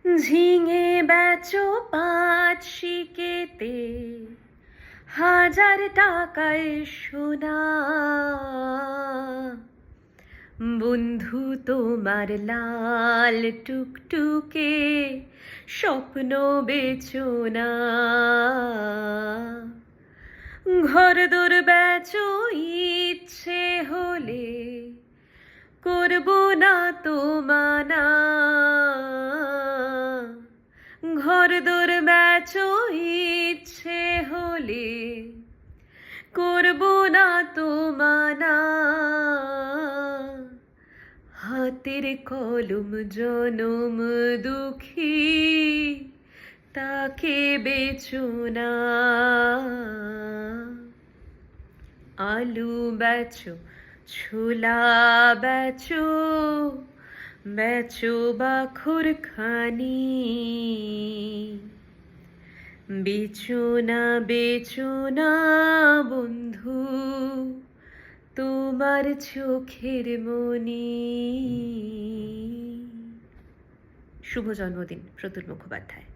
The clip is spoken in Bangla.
ঝিঙে বেচো ৫ শিকেতে, ১,০০০ টাকায় সোনা। বন্ধু তোমার লাল টুকটুকে স্বপ্ন বেচো না। ঘরদোর বেচো ইচ্ছে হলে, করব না তো মানা। ঘরদোর বেচো ইচ্ছে হলে, করব না তো মানা। হাতের কলম জনম দুঃখী, তাকে বেচো না। আলু বেচো, ছোলা বেচো, বেচো বাখর খানি। বেচো না বন্ধু, তোমার চোখের মনি। শুভ জন্মদিন প্রতুল মুখোপাধ্যায়।